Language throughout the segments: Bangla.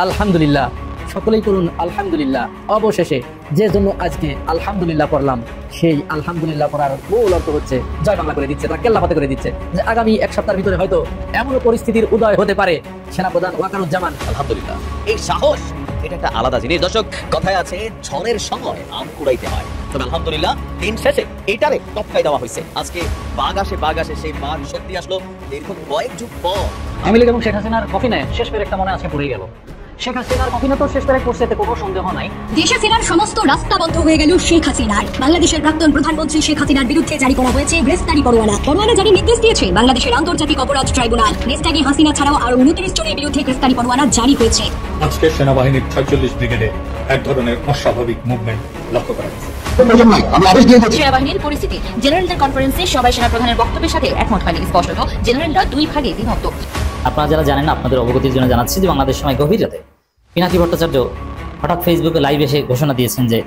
আলহামদুলিল্লাহ, সকলেই করুন আলহামদুলিল্লাহ। অবশেষে যে জন্য আজকে আলহামদুলিল্লাহ পড়লাম, সেই আলহামদুলিল্লাহ পড়ার মূল অর্থ হচ্ছে জয় বাংলা করে দিচ্ছে, তারা কেল্লা ফাতে করে দিচ্ছে যে আগামী এক সপ্তাহের ভিতরে হয়তো এমন পরিস্থিতির উদয় হতে পারে। সেনাপ্রধান ওয়াকারুজ্জামান আলহামদুলিল্লাহ, এই সাহস এটা একটা আলাদা জিনিস। দর্শক, কথায় আছে ঝড়ের সময় আম কুড়াইতে হয়, তবে আলহামদুলিল্লাহ দিন শেষে এটারে টপকাই দেওয়া হয়েছে। আজকে বাঘ আসে সেই বাঘ সত্যি আসলো দীর্ঘ কয়েক যুগ পর। আওয়ামী লীগ এবং শেখ হাসিনার কফিনে শেষ পেরেকটা মনে আজকে পড়ে গেল। শেখ হাসিনার কফিনে তো শেষ পেরেক পড়ছে, এতে কোনো সন্দেহ নাই। দেশে ফেরার সমস্ত রাস্তা বন্ধ হয়ে গেল শেখ হাসিনার। বাংলাদেশের প্রাক্তন প্রধানমন্ত্রী শেখ হাসিনার বিরুদ্ধে জারি করা হয়েছে গ্রেফতারি পরোয়ানা। পরোয়ানা জারি নির্দেশ দিয়েছে বাংলাদেশের আন্তর্জাতিক অপরাধ ট্রাইব্যুনাল। গ্রেফতারি হাসিনা ছাড়াও আরো 29 জনের বিরুদ্ধে গ্রেফতারি পরোয়ানা জারি হয়েছে। আজকে সেনাবাহিনীর 46 ব্রিগেডে এক ধরনের অস্বাভাবিক মুভমেন্ট লক্ষ্য করা গেছে। সেনাবাহিনীর পরিস্থিতি জেনারেলদের কনফারেন্সে সবাই সেনাপ্রধানের বক্তব্যের সাথে একমত হয়নি। স্পষ্টত জেনারেলরা দুই ভাগে বিভক্ত। আপনারা যারা জানেন না, আপনাদের অবগতির জন্য জানাচ্ছি যে বাংলাদেশ সময় গভীর রাতে পিনাকি ভট্টাচার্য হঠাৎ ফেসবুকে লাইভ এসে ঘোষণা দিয়েছেন যে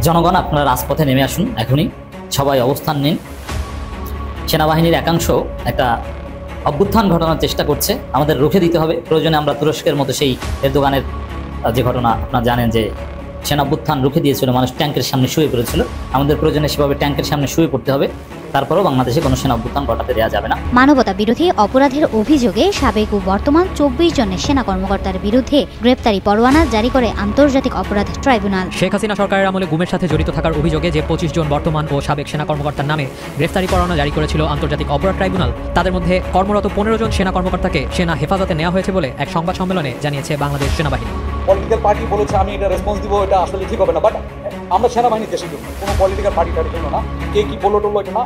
জনগণ আপনারা রাজপথে নেমে আসুন, এখনই সবাই অবস্থান নিন। সেনাবাহিনীর একাংশ একটা অভ্যুত্থান ঘটানোর চেষ্টা করছে, আমাদের রুখে দিতে হবে। প্রয়োজনে আমরা তুরস্কের মতো সেই এরদোগানের যে ঘটনা আপনারা জানেন যে সেনা অভ্যুত্থান রুখে দিয়েছিল, মানুষ ট্যাঙ্কের সামনে শুয়ে পড়েছিল, আমাদের প্রয়োজনে সেভাবে ট্যাঙ্কের সামনে শুয়ে পড়তে হবে। তারপরেও বাংলাদেশে কোনো সেনা অভ্যুত্থান ঘটাতে দেওয়া যাবে না। মানবতা বিরোধী অপরাধের অভিযোগে সাবেক ও বর্তমান 24 জনের সেনা কর্মকর্তার বিরুদ্ধে গ্রেপ্তারি পরোয়ানা জারি করে আন্তর্জাতিক অপরাধ ট্রাইব্যুনাল। শেখ হাসিনা সরকারের আমলে গুমের সাথে জড়িত থাকার অভিযোগে যে 25 জন বর্তমান ও সাবেক সেনা কর্মকর্তার নামে গ্রেফতারি পরোয়ানা জারি করেছিল আন্তর্জাতিক অপরাধ ট্রাইব্যুনাল, তাদের মধ্যে কর্মরত 15 জন সেনা কর্মকর্তাকে সেনা হেফাজতে নেওয়া হয়েছে বলে এক সংবাদ সম্মেলনে জানিয়েছে বাংলাদেশ সেনাবাহিনী। পলিটিক্যাল পার্টি বলেছে আমি এটা রেসপন্স দিব, এটা আসলে ঠিক হবে না, বাট আমরা সেনাবাহিনী দেশের জন্য, কোনো পলিটিক্যাল পার্টিটার জন্য না। কে কি বললো টললো এটা না,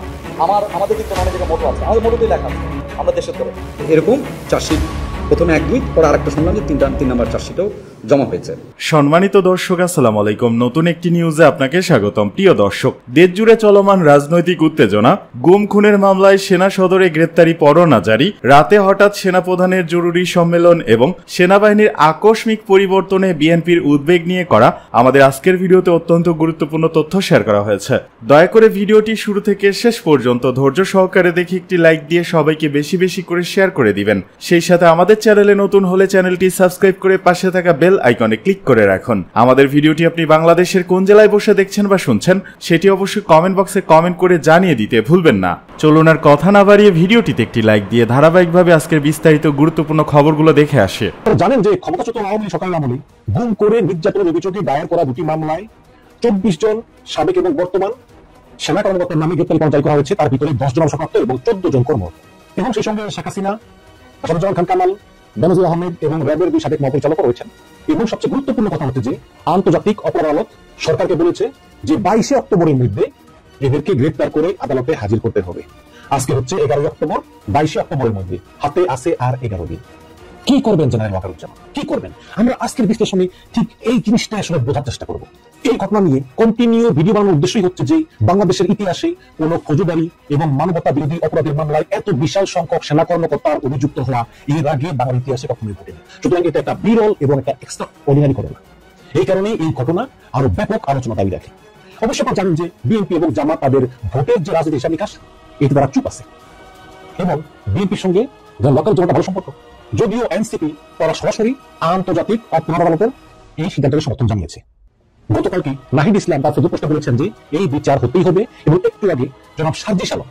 আমাদের দিক থেকে অনেক জায়গায় মোটো আছে, আমাদের মোটোতেই লেখা আছে আমরা দেশের তরফ। এরকম চার্জশিট প্রথমে 1-2 পরে আরেকটা শুনলাম যে 3 নাম্বার চার্জশিটও জমা হয়েছে। সম্মানিত দর্শক, আসসালামু আলাইকুম। নতুন একটি নিউজে আপনাকে স্বাগতম। প্রিয় দর্শক, দেশ জুড়ে চলমান রাজনৈতিক উত্তেজনা, গুম খুনের মামলায় সেনা সদরে গ্রেপ্তারি পরোয়ানা জারি, রাতে হঠাৎ সেনাপ্রধানের জরুরি সম্মেলন এবং সেনাবাহিনীর আকস্মিক পরিবর্তনে বিএনপির উদ্বেগ নিয়ে করা আমাদের আজকের ভিডিওতে অত্যন্ত গুরুত্বপূর্ণ তথ্য শেয়ার করা হয়েছে। দয়া করে ভিডিওটি শুরু থেকে শেষ পর্যন্ত ধৈর্য সহকারে দেখে একটি লাইক দিয়ে সবাইকে বেশি বেশি করে শেয়ার করে দিবেন। সেই সাথে আমাদের চ্যানেলে নতুন হলে চ্যানেলটি সাবস্ক্রাইব করে পাশে থাকা বেল আইকনে ক্লিক করে রাখুন। আমাদের ভিডিওটি আপনি বাংলাদেশের কোন জেলায় বসে দেখছেন বা শুনছেন সেটি অবশ্যই কমেন্ট বক্সে কমেন্ট করে জানিয়ে দিতে ভুলবেন না। চলুন আর কথা না বাড়িয়ে ভিডিওটিতে একটি লাইক দিয়ে ধারাবাহিকভাবে আজকের বিস্তারিত গুরুত্বপূর্ণ খবরগুলো দেখে আসে। জানেন যে ক্ষমতাচ্যুত আওয়ামী সরকারের আমলে গুম করে নির্যাতনের অভিযোগে দায়ের করা 2টি মামলায় 24 জন সাবেক এবং বর্তমান সেনা কর্মকর্তার নামে গ্রেপ্তারি পরোয়ানা জারি করা হয়েছে। তার ভিতরে 10 জন অবসরপ্রাপ্ত এবং 14 জন কর্মরত, এবং সেই সঙ্গে শেখ হাসিনা, আসাদুজ্জামান খান কামাল, বেনজির আহমেদ এবং র্যাবের 2 সাবেক মহাপরিচালক রয়েছেন। এবং সবচেয়ে গুরুত্বপূর্ণ কথা হচ্ছে যে আন্তর্জাতিক অপরাধ আদালত সরকারকে বলেছে যে 22 অক্টোবরের মধ্যে এদেরকে গ্রেপ্তার করে আদালতে হাজির করতে হবে। আজকে হচ্ছে 11 অক্টোবর, 22 অক্টোবরের মধ্যে হাতে আছে আর 11 দিন। কি করবেন জেনারেল ওয়াকারুজ্জামান, কি করবেন? আমরা আজকের বিশ্লেষণে ঠিক এই জিনিসটা আসলে বোঝার চেষ্টা করব। এই ঘটনা নিয়ে কন্টিনিউ ভিডিও বানানোর উদ্দেশ্যই হচ্ছে যে বাংলাদেশের ইতিহাসে কোন ফৌজদারি এবং মানবতা বিরোধী অপরাধের মামলায় এত বিশাল সংখ্যক সেনা কর্মকর্তার অভিযুক্ত হওয়া এর আগে বাংলার ইতিহাসে কখনোই ঘটেনি। সুতরাং এটা একটা বিরল এবং একটা এক্সট্রা অর্ডিনারি ঘটনা। এই কারণে এই ঘটনা আরো ব্যাপক আলোচনা দাবি রাখে। অবশ্য আপনারা জানেন যে বিএনপি এবং জামাত তাদের ভোটের যে রাজনীতি হিসাব নিকাশ, এটি তারা চুপ আছে, এবং বিএনপির সঙ্গে ওয়াকারুজ্জামানের ভালো সম্পর্ক। যদিও এনসিপি তারা সরাসরি আন্তর্জাতিক অপরাধ আদালতের এই সিদ্ধান্তের সমর্থন জানিয়েছে। গতকালকে নাহিদ ইসলাম তার ফেসবুক পোস্টে বলেছেন যে এই বিচার হতেই হবে, এবং একটু আগে জনাব সার্জিস আলম,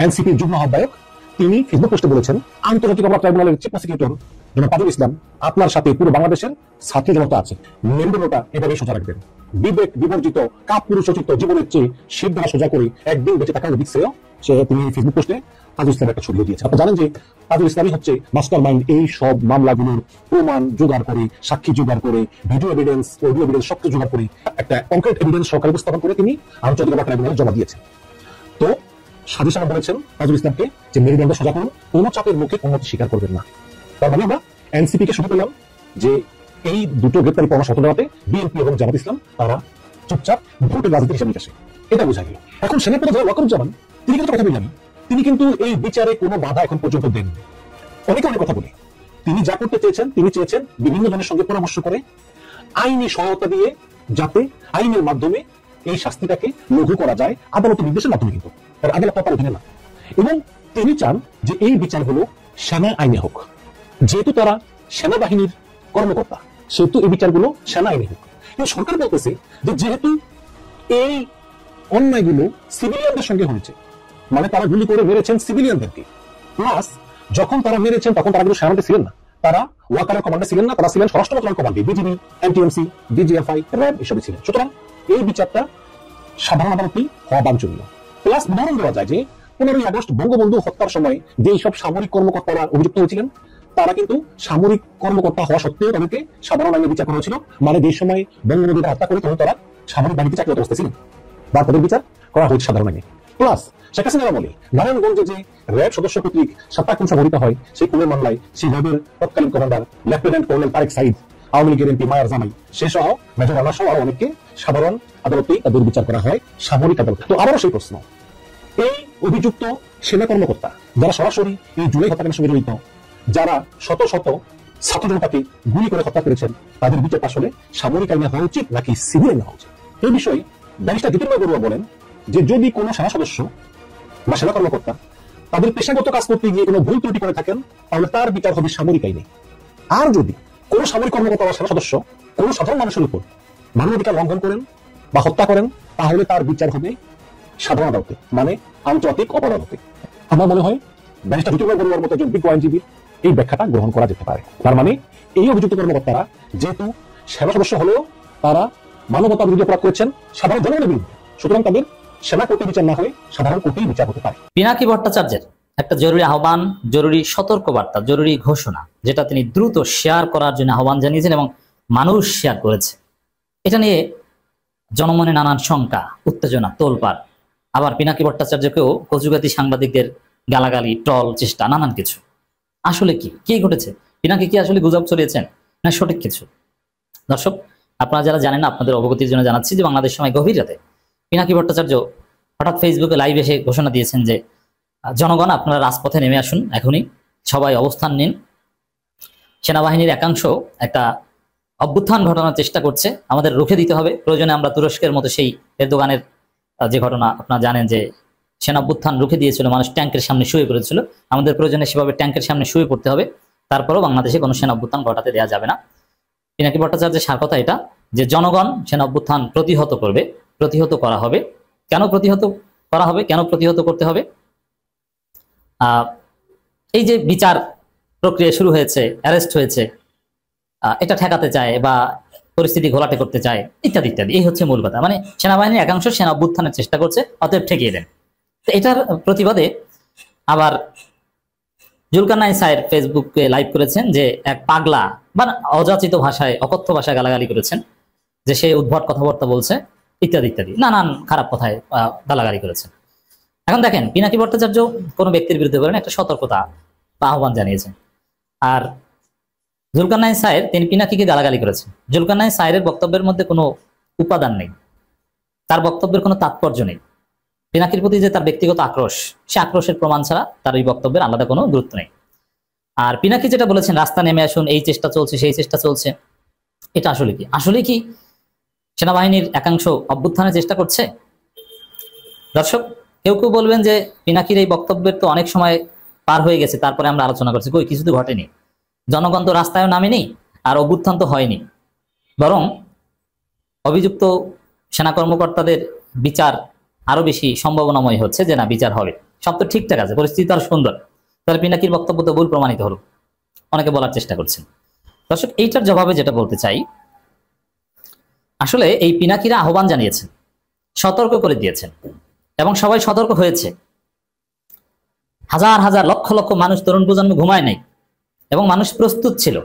এনসিপির যুগ্ম আহ্বায়ক, তিনি ফেসবুক পোস্টে বলেছেন আন্তর্জাতিক অপরাধ ট্রাইব্যুনালের চিফ প্রসিকিউটর জনাব তাজুল ইসলাম আপনার সাথে পুরো বাংলাদেশের ছাত্র জনতা আছে, মেরুদণ্ডটা এভাবেই সোজা রাখবেন। বিবেক বিবর্জিত কাপুরুষোচিত জীবনের চেয়ে শিরদাঁড়া সোজা করে একদিন বেঁচে থাকার দিক শ্রেয় সে তিনি ফেসবুক পোস্টে তাজুল ইসলাম একটা ছবি দিয়েছে। আপনারা জানেন যে তাজুল ইসলামই হচ্ছে মাস্টার মাইন্ড এই সব মামলাগুলোর প্রমাণ জোগাড় করে, সাক্ষী জোগাড় করে, ভিডিও এভিডেন্স, অডিও এভিডেন্স সবকিছু জোগাড় করে একটা কনক্রিট এভিডেন্স সরকার উপস্থাপন করে তিনি আন্তর্জাতিক অপরাধ ট্রাইব্যুনালে জমা দিয়েছেন। তো সাজিস আলম বলেছেন তাজুল ইসলামকে যে মেরুদণ্ড সোজা করুন, কোনো চাপের মুখে উন্নতি স্বীকার করবেন না। তার মানে আমরা এনসিপি কে শুনে পেলাম যে এই দুটো গ্রেপ্তারি পরোয়ানা সত্য দেওয়াতে বিএনপি এবং জামাত ইসলাম তারা চুপচাপ ভোটের রাজনীতি হিসাবে নিকাশে, এটা বোঝা গেল। এখন সেনাপ্রধান ওয়াকারুজ্জামান তিনি কিন্তু কথা বললেন, তিনি কিন্তু এই বিচারে কোনো বাধা এখন পর্যন্ত দেননি। অনেকে অনেক কথা বলে, তিনি যা করতে চেয়েছেন, তিনি চেয়েছেন বিভিন্ন জনের সঙ্গে পরামর্শ করে আইনি সহায়তা দিয়ে যাতে আইনের মাধ্যমে এই শাস্তিটাকে লঘু করা যায়, আদালতের নির্দেশের মাধ্যমে, কিন্তু আদালত তার অধীনে না। এবং তিনি চান যে এই বিচারগুলো সেনা আইনে হোক, যেহেতু তারা সেনাবাহিনীর কর্মকর্তা, সেহেতু এই বিচারগুলো সেনা আইনে হোক। কিন্তু সরকার বলতেছে যে যেহেতু এই অন্যায়গুলো সিভিলিয়ানদের সঙ্গে হয়েছে, মানে তারা গুলি করে মেরেছেন সিভিলিয়ানদেরকে, প্লাস যখন তারা মেরেছেন তখন তারা কিন্তু সেনাতে ছিলেন না, তারা ওয়াকারের কমান্ডে ছিলেন না, তারা ছিলেন স্বরাষ্ট্র মন্ত্রণালয়ের কমান্ডে, বিজিবি, এনটিএমসি, ডিজিএফআই, র্যাব এসবে ছিলেন। সুতরাং এই বিচারটা সাধারণ আদালতেই হওয়া বাঞ্ছনীয়। প্লাস উদাহরণ দেওয়া যায় যে 15ই আগস্ট বঙ্গবন্ধু হত্যার সময় যেই সব সামরিক কর্মকর্তারা অভিযুক্ত হয়েছিলেন, তারা কিন্তু সামরিক কর্মকর্তা হওয়া সত্ত্বেও তাদেরকে সাধারণ আইনে বিচার করা হয়েছিল। মানে যে সময় বঙ্গবন্ধুকে হত্যা করে তখন তারা সামরিক বাহিনীতে চাকরিরত অবস্থায় ছিলেন, বা তাদের বিচার করা হয়েছে সাধারণ আইনে। প্লাস শেখ হাসিনার আমলে নারায়ণগঞ্জে যে র্যাব সদস্য কর্তৃক সাত্তা খুন সংঘটিত হয়, সেই খুনের মামলায় সেই র্যাবের তৎকালীন commander lieutenant colonel Tarek Sayeed, Awami লীগের এমপি মায়ার জামাই, সে সহ মেজর রানা সহ অনেককে সাধারণ আদালতেই তাদের বিচার করা হয় সামরিক আদালতে। তো আবারও সেই প্রশ্ন, এই অভিযুক্ত সেনা কর্মকর্তা যারা সরাসরি এই জুলাই হত্যাকাণ্ডের সঙ্গে জড়িত, যারা শত শত ছাত্র জনতাকে গুলি করে হত্যা করেছেন, তাদের বিচার আসলে সামরিক আইনে হওয়া উচিত নাকি সিভিল আইনে হওয়া উচিত? এই বিষয়ে ব্যারিস্টার জ্যোতির্ময় বড়ুয়া বলেন যে যদি কোনো সেনা সদস্য বা সেনা কর্মকর্তা তাদের পেশাগত কাজ করতে গিয়ে কোনো ভুল ত্রুটি করে থাকেন, তাহলে তার বিচার হবে সামরিক আইনে। আর যদি কোনো সামরিক কর্মকর্তা বা সেনা সদস্য কোনো সাধারণ মানুষের উপর মানবাধিকার লঙ্ঘন করেন বা হত্যা করেন, তাহলে তার বিচার হবে সাধারণ আদালতে, মানে আন্তর্জাতিক অপরাধ আদালতে। আমার মনে হয় ব্যারিস্টার জ্যোতির্ময় বড়ুয়ার মতো একজন বিজ্ঞ আইনজীবীর এই ব্যাখ্যাটা গ্রহণ করা যেতে পারে। তার মানে এই অভিযুক্ত কর্মকর্তারা যেহেতু সেনা সদস্য হলেও তারা মানবতা বিরোধী অপরাধ করেছেন সাধারণ জনগণের বিরুদ্ধে, সুতরাং তাদের সেনা কোর্টে বিচার না হয়ে সাধারণ কোর্টেই বিচার হতে পারে। পিনাকি ভট্টাচার্যের একটা জরুরি আহ্বান, জরুরি সতর্কবার্তা, জরুরি ঘোষণা, যেটা তিনি দ্রুত শেয়ার করার জন্য আহ্বান জানিয়েছেন এবং মানুষ শেয়ার করেছে। এটা নিয়ে জনমনে নানান শঙ্কা, উত্তেজনা, তোলপাড়। আবার পিনাকি ভট্টাচার্যকেও কচুগাতি সাংবাদিকদের গালাগালি, ট্রল চেষ্টা, নানান কিছু। আসলে কি ঘটেছে? পিনাকি কি আসলে গুজব ছড়িয়েছেন না সঠিক কিছু? দর্শক, আপনারা যারা জানেন না, আপনাদের অবগতির জন্য জানাচ্ছি যে বাংলাদেশ সময় গভীর রাতে পিনাকি ভট্টাচার্য হঠাৎ ফেসবুকে লাইভ এসে ঘোষণা দিয়েছেন যে জনগণ আপনারা রাজপথে নেমে আসুন, এখনই সবাই অবস্থান নিন। সেনাবাহিনীর একাংশ একটা অভ্যুত্থান ঘটানোর চেষ্টা করছে, আমাদের রুখে দিতে হবে। প্রয়োজনে আমরা তুরস্কের মতো সেই এরদোগানের যে ঘটনা আপনারা জানেন যে সেনা অভ্যুত্থান রুখে দিয়েছিল, মানুষ ট্যাঙ্কের সামনে শুয়ে পড়েছিল, আমাদের প্রয়োজনে সেভাবে ট্যাঙ্কের সামনে শুয়ে পড়তে হবে। তারপরেও বাংলাদেশে কোনো সেনা অভ্যুত্থান ঘটাতে দেওয়া যাবে না। পিনাকি ভট্টাচার্যের সার কথা এটা যে জনগণ সেনা অভ্যুত্থান প্রতিহত করবে, প্রতিহত করা হবে। কেন প্রতিহত করা হবে, কেন প্রতিহত করতে হবে? এই যে বিচার প্রক্রিয়া শুরু হয়েছে, অ্যারেস্ট হয়েছে, এটা ঠেকাতে চায় বা পরিস্থিতি ঘোলাটে করতে চায়, ইত্যাদি ইত্যাদি। এই হচ্ছে মূল কথা। মানে সেনাবাহিনীর একাংশ সেনা অভ্যুত্থানের চেষ্টা করছে, অতএব ঠেকিয়ে দেন। তো এটার প্রতিবাদে আবার জুলকারনাইন সাহেব ফেসবুকে লাইভ করেছেন যে এক পাগলা বা অযাচিত ভাষায়, অকথ্য ভাষায় গালাগালি করেছেন, যে সে উদ্ভট কথাবার্তা বলছে, ইত্যাদি ইত্যাদি, নানান খারাপ কথায় গালাগালি করেছেন। এখন দেখেন, পিনাকি ভট্টাচার্য কোনো ব্যক্তির বিরুদ্ধে করেন একটা সতর্কতা বা আহ্বান জানিয়েছেন, আর জুলকারনাইন সাহেব তিনি পিনাকিকে গালাগালি করেছেন। জুলকারনাইন সাহেবের বক্তব্যের মধ্যে কোনো উপাদান নেই, তার বক্তব্যের কোনো তাৎপর্য নেই। পিনাকির প্রতি যে তার ব্যক্তিগত আক্রোশ, সে আক্রোশের প্রমাণ ছাড়া তার এই বক্তব্যের আলাদা কোনো গুরুত্ব নেই। আর পিনাকি যেটা বলেছেন, রাস্তা নেমে আসুন, এই চেষ্টা চলছে, সেই চেষ্টা চলছে, এটা আসলে কি? আসলে কি সেনাবাহিনীর একাংশ অভ্যুত্থানের চেষ্টা করছে? দর্শক, কেউ কেউ বলবেন যে পিনাকির এই বক্তব্যের তো অনেক সময় পার হয়ে গেছে, তারপরে আমরা আলোচনা করছি। কই, কিছু তো ঘটেনি, জনগণ তো রাস্তায়ও নামেনি, আর অভ্যুত্থান তো হয়নি। বরং অভিযুক্ত সেনা কর্মকর্তাদের বিচার আরো বেশি সম্ভাবনাময় হচ্ছে যে না, বিচার হবে, সব তো ঠিকঠাক আছে, পরিস্থিতি আরো সুন্দর। তাহলে পিনাকির বক্তব্য তো ভুল প্রমাণিত হলো, অনেকে বলার চেষ্টা করছেন। দর্শক, এইটার জবাবে যেটা বলতে চাই, আসলে এই পিনাকিরা আহ্বান জানিয়েছেন, সতর্ক করে দিয়েছেন, এবং সবাই সতর্ক হয়েছে। হাজার হাজার লক্ষ লক্ষ মানুষ, তরুণ প্রজন্ম ঘুমায় নাই, এবং মানুষ প্রস্তুত ছিল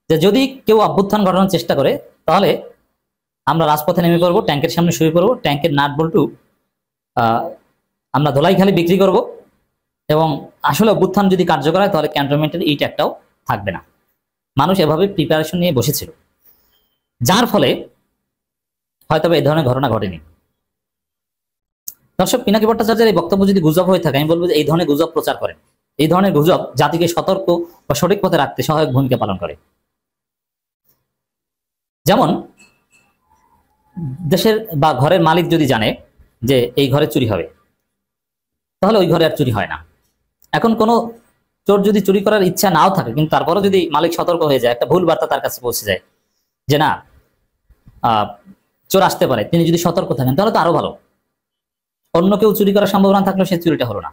যে যদি কেউ অভ্যুত্থান ঘটানোর চেষ্টা করে তাহলে আমরা রাজপথে নেমে পড়বো, ট্যাঙ্কের সামনে শুয়ে পড়বো, ট্যাঙ্কের নাট বল্টু আমরা ধোলাই খালি বিক্রি করব, এবং আসলে অভ্যুত্থান যদি কার্যকর হয় তাহলে ক্যান্টনমেন্টের ইট একটাও থাকবে না। মানুষ এভাবে প্রিপারেশন নিয়ে বসেছিল, যার ফলে হয়তো এই ধরনের ঘটনা ঘটেনি। দর্শক, পিনাকি ভট্টাচার্যের এই বক্তব্য যদি গুজব হয়ে থাকে, আমি বলবো যে এই ধরনের গুজব প্রচার করেন। এই ধরনের গুজব জাতিকে সতর্ক বা সঠিক পথে রাখতে সহায়ক ভূমিকা পালন করে। যেমন দেশের বা ঘরের মালিক যদি জানে যে এই ঘরে চুরি হবে, তাহলে ওই ঘরে আর চুরি হয় না। এখন কোনো চোর যদি চুরি করার ইচ্ছা নাও থাকে, কিন্তু তারপরও যদি মালিক সতর্ক হয়ে যায়, একটা ভুল বার্তা তার কাছে পৌঁছে যায়, যে না চোর আসতে পারে, তিনি যদি সতর্ক থাকেন তাহলে তো আরো ভালো। অন্য কেউ চুরি করার সম্ভাবনা থাকলেও সে চুরিটা হলো না।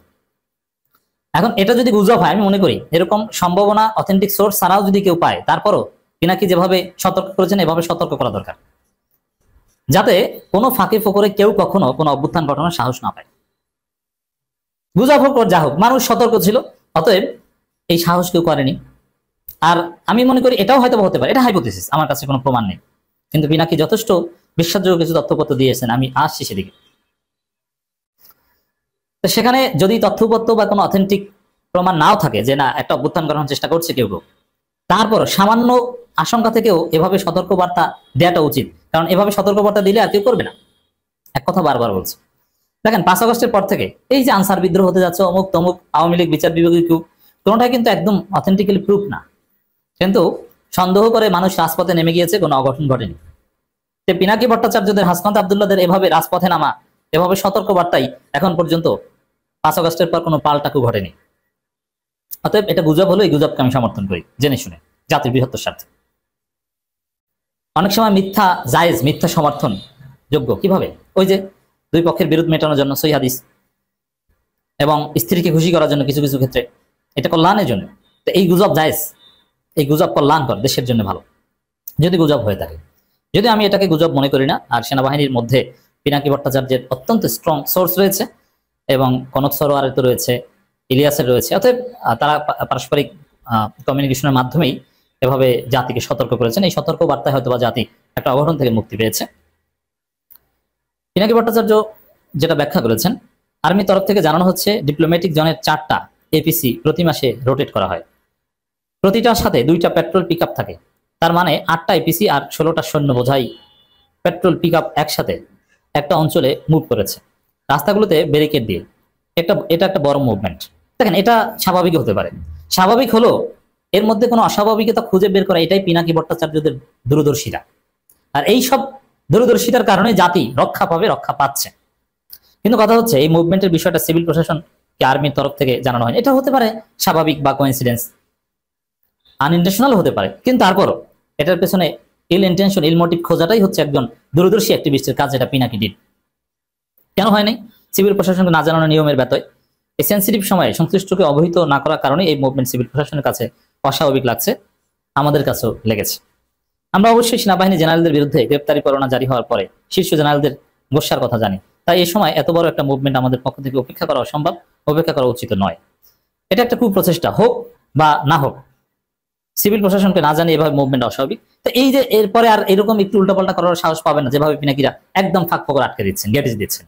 এখন এটা যদি গুজব হয়, আমি মনে করি এরকম সম্ভাবনা অথেন্টিক সোর্স ছাড়াও যদি কেউ পায়, তারপরও পিনাকি যেভাবে সতর্ক করেছেন এভাবে সতর্ক করা দরকার, যাতে কোনো ফাঁকে ফোকরে কেউ কখনো কোনো অভ্যুত্থান ঘটানোর সাহস না পায়। গুজব হোক যা হোক, মানুষ সতর্ক ছিল, অতএব এই সাহস কেউ করেনি। আর আমি মনে করি এটাও হয়তো হতে পারে, এটা হাইপোথিসিস, আমার কাছে কোনো প্রমাণ নেই, কিন্তু পিনাকি যথেষ্ট বিশ্বাসযোগ্য কিছু তথ্যপত্র দিয়েছেন, আমি আসছি সেদিকে। তো সেখানে যদি তথ্যপত্র বা কোনো অথেন্টিক প্রমাণ নাও থাকে যে না একটা অভ্যুত্থান করানোর চেষ্টা করছে কেউ কেউ, তারপর সামান্য আশঙ্কা থেকেও এভাবে সতর্কবার্তা দেওয়াটা উচিত, কারণ এভাবে সতর্কবার্তা দিলে আর কেউ করবে না। এক কথা বারবার বলছে, দেখেন 5 আগস্টের পর থেকে এই যে আনসার বিদ্রোহ হতে যাচ্ছে, অমুক তমুক, আওয়ামী লীগ বিচার বিভাগীয় কেউ, কোনোটাই কিন্তু একদম অথেন্টিক্যালি প্রুফ না, কিন্তু সন্দেহ করে মানুষ রাজপথে নেমে গিয়েছে, কোনো অঘটন ঘটেনি। পিনাকি ভট্টাচার্যদের, হাসনাত আব্দুল্লাহদের এভাবে রাজপথে নামা, এভাবে সতর্কবার্তাই এখন পর্যন্ত 5 আগস্টের পর কোনো পাল্টাকু ঘটেনি। অতএব এটা গুজব হলো, এই গুজবকে আমি সমর্থন করি জেনে শুনে, জাতির বৃহত্তর স্বার্থে। অনেক সময় মিথ্যা জায়েজ, মিথ্যা সমর্থন যোগ্য কিভাবে, ওই যে দুই পক্ষের বিরোধ মেটানোর জন্য সহিহ হাদিস, এবং স্ত্রীকে খুশি করার জন্য কিছু কিছু ক্ষেত্রে, এটা কল্যাণের জন্য। তো এই গুজব জায়েজ, এই গুজব কল্যাণকর, দেশের জন্য ভালো যদি গুজব হয়ে থাকে। যদি আমি এটাকে গুজব মনে করি না, আর সেনাবাহিনীর মধ্যে পিনাকি ভট্টাচার্যের অত্যন্ত স্ট্রং সোর্স রয়েছে, এবং কনক সরোয়ারের তো রয়েছে, ইলিয়াসের রয়েছে, অতএব তারা পারস্পরিক কমিউনিকেশনের মাধ্যমেই এভাবে জাতিকে সতর্ক করেছেন। এই সতর্ক বার্তায় হয়তো বা জাতি একটা অঘটন থেকে মুক্তি পেয়েছে। পিনাকি ভট্টাচার্য যেটা ব্যাখ্যা করেছেন, আর্মির তরফ থেকে জানানো হচ্ছে ডিপ্লোম্যাটিক জনের 4টা এপিসি প্রতি মাসে রোটেট করা হয়, প্রতিটার সাথে 2টা পেট্রোল পিক আপ থাকে, তার মানে 8টা এপিসি আর 16টা সৈন্য বোঝাই পেট্রোল পিক আপ একসাথে একটা অঞ্চলে মুভ করেছে, রাস্তাগুলোতে ব্যারিকেড দিয়ে। এটা একটা বড় মুভমেন্ট। দেখেন এটা স্বাভাবিক হতে পারে, স্বাভাবিক হলো এর মধ্যে কোনো অস্বাভাবিকতা খুঁজে বের করা, এটাই পিনাকি ভট্টাচার্যদের দূরদর্শিতা। আর এই সব দূরদর্শিতার কারণে জাতি রক্ষা পাবে, রক্ষা পাচ্ছে। কিন্তু কথা হচ্ছে এই মুভমেন্টের বিষয়টা সিভিল প্রশাসনকে আর্মির তরফ থেকে জানানো হয়, এটা হতে পারে স্বাভাবিক বা কোইন্সিডেন্স, আনইনটেনশনাল হতে পারে, কিন্তু তারপরও এটার পেছনে ইল ইন্টেনশন, ইল মোটিভ খোঁজাটাই হচ্ছে একজন দূরদর্শী অ্যাক্টিভিস্টের কাজ, যেটা পিনাকি ডিড। কেন হয় নাই? সিভিল প্রশাসনকে না জানানো নিয়মের ব্যতয়। এই সেন্সিটিভ সময়ে সংশ্লিষ্টকে অবহিত না করার কারণে এই মুভমেন্ট সিভিল প্রশাসনের কাছে অস্বাভাবিক লাগছে, আমাদের কাছেও লেগেছে। আমরা অবশ্যই সেনাবাহিনী জেনারেলদের বিরুদ্ধে গ্রেপ্তারি পরোয়ানা জারি হওয়ার পরে শীর্ষ জেনারেলদের গোসার কথা জানি, তাই এই সময় এত বড় একটা মুভমেন্ট আমাদের পক্ষ থেকে উপেক্ষা করা অসম্ভব, উপেক্ষা করা উচিত নয়। এটা একটা কুপ্রচেষ্টা, হোক বা না হোক, সিভিল প্রশাসনকে না জানিয়ে এভাবে মুভমেন্ট অস্বাভাবিক। তো এই যে এরপরে আর এরকম একটু উল্টাপাল্টা করার সাহস পাবে না, যেভাবে পিনাকিরা একদম ফাঁক ফোকর আটকে দিচ্ছেন, গেটিস দিচ্ছেন।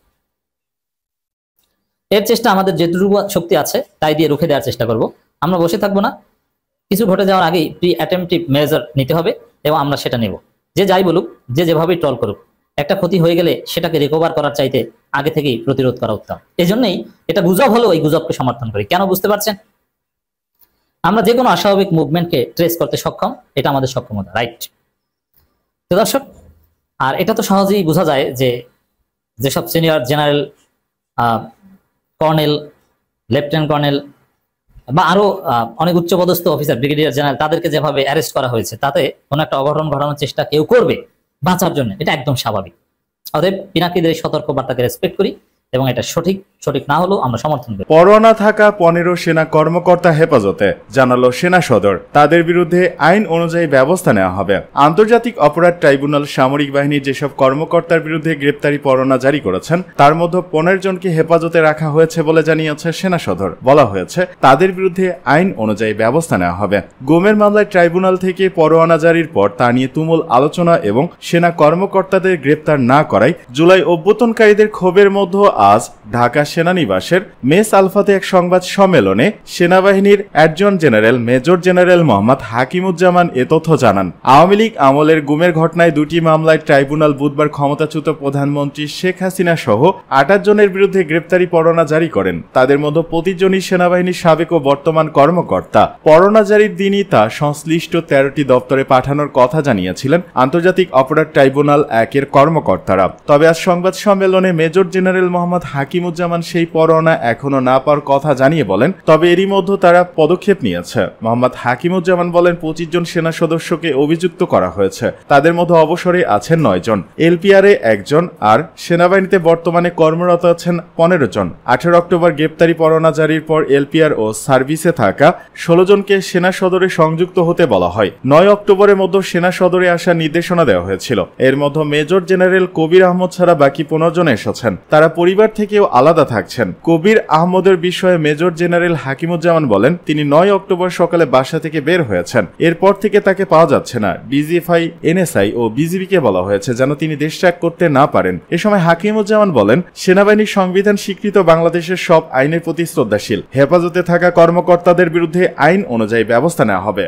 এর চেষ্টা আমাদের যেটুকু শক্তি আছে তাই দিয়ে রুখে দেওয়ার চেষ্টা করব। আমরা বসে থাকবো না, কিছু ঘটে যাওয়ার আগেই প্রি অ্যাটেম্পটিভ মেজার নিতে হবে, এবং আমরা সেটা নেব। যে যাই বলুক, যে যেভাবেই ট্রল করুক, একটা ক্ষতি হয়ে গেলে সেটাকে রিকভার করার চাইতে আগে থেকেই প্রতিরোধ করা উত্তম। এই জন্যই এটা গুজব হলেও এই গুজবকে সমর্থন করি। কেন বুঝতে পারছেন? আমরা যে কোনো অস্বাভাবিক মুভমেন্টকে ট্রেস করতে সক্ষম, এটা আমাদের সক্ষমতা, রাইট? তো দর্শক, আর এটা তো সহজেই বোঝা যায় যে যেসব senior general, colonel, lieutenant colonel বা আরো অনেক উচ্চপদস্থ অফিসার, ব্রিগেডিয়ার জেনারেল, তাদেরকে যেভাবে অ্যারেস্ট করা হয়েছে, তাতে কোনো একটা অঘটন ঘটানোর চেষ্টা কেউ করবে বাঁচার জন্য, এটা একদম স্বাভাবিক। অতএব পিনাকিদের এই সতর্কবার্তাকে রেসপেক্ট করি, এবং এটা সঠিক না হলেও আমরা সমর্থন করি। পরোয়ানা থাকা 15 সেনা কর্মকর্তা হেফাজতে, জানালো সেনা সদর। তাদের বিরুদ্ধে আইন অনুযায়ী ব্যবস্থা নেওয়া হবে। আন্তর্জাতিক অপরাধ ট্রাইব্যুনাল সামরিক বাহিনীর যেসব কর্মকর্তার বিরুদ্ধে গ্রেপ্তারি পরোয়ানা জারি করেছেন, তার মধ্যে 15 জনকে হেফাজতে রাখা হয়েছে বলে জানিয়েছে সেনা সদর। বলা হয়েছে তাদের বিরুদ্ধে আইন অনুযায়ী ব্যবস্থা নেওয়া হবে। গুমের মামলায় ট্রাইব্যুনাল থেকে পরোয়ানা জারির পর তা নিয়ে তুমুল আলোচনা এবং সেনা কর্মকর্তাদের গ্রেপ্তার না করায় জুলাই অভ্যুত্থানকারীদের ক্ষোভের মধ্যে আজ ঢাকা সেনানিবাসের মেস আলফাতে এক সংবাদ সম্মেলনে সেনাবাহিনীর adjutant general major general Mohammad Hakimuzzaman এ তথ্য জানান। আওয়ামী লীগ আমলের গুমের ঘটনায় 2টি মামলায় ট্রাইব্যুনাল বুধবার ক্ষমতাচ্যুত প্রধানমন্ত্রী শেখ হাসিনা সহ 28 জনের বিরুদ্ধে গ্রেপ্তারি পরোয়ানা জারি করেন। তাদের মধ্যে 25 জনই সেনাবাহিনীর সাবেক ও বর্তমান কর্মকর্তা। পরোয়ানা জারির দিনই তা সংশ্লিষ্ট 13টি দপ্তরে পাঠানোর কথা জানিয়েছিলেন আন্তর্জাতিক অপরাধ ট্রাইব্যুনাল 1-এর কর্মকর্তারা। তবে আজ সংবাদ সম্মেলনে মেজর জেনারেল মোহাম্মদ হাকিমুজ্জামান বর্তমান সেই পরোয়ানা এখনো না পাওয়ার কথা জানিয়ে বলেন, তবে এরই মধ্যে তারা পদক্ষেপ নিয়েছে। মোহাম্মদ হাকিমুজ্জামান বলেন, 25 জন সেনা সদস্যকে অভিযুক্ত করা হয়েছে, তাদের মধ্যে অবসরে আছেন 9 জন, এলপিআরে 1 জন, আর সেনাবাহিনীতে বর্তমানে কর্মরত আছেন 15 জন। 18 অক্টোবর গ্রেপ্তারি পরোয়ানা জারির পর এলপিআর ও সার্ভিসে থাকা 16 জনকে সেনা সদরে সংযুক্ত হতে বলা হয়। 9 অক্টোবরের মধ্যে সেনা সদরে আসার নির্দেশনা দেওয়া হয়েছিল। এর মধ্যে মেজর জেনারেল কবির আহমদ ছাড়া বাকি 15 জন এসেছেন, তারা পরিবার থেকেও আলাদা থাকছেন। কবির আহমদের বিষয়ে মেজর জেনারেল হাকিমুজ্জামান বলেন, তিনি 9 অক্টোবর সকালে বাসা থেকে বের হয়েছেন, এরপর থেকে তাকে পাওয়া যাচ্ছে না। ডিজিএফআই, এনএসআই ও বিজিবিকে বলা হয়েছে যেন তিনি দেশ ত্যাগ করতে না পারেন। এ সময় হাকিমুজ্জামান বলেন, সেনাবাহিনীর সংবিধান স্বীকৃত বাংলাদেশের সব আইনের প্রতি শ্রদ্ধাশীল, হেফাজতে থাকা কর্মকর্তাদের বিরুদ্ধে আইন অনুযায়ী ব্যবস্থা নেওয়া হবে।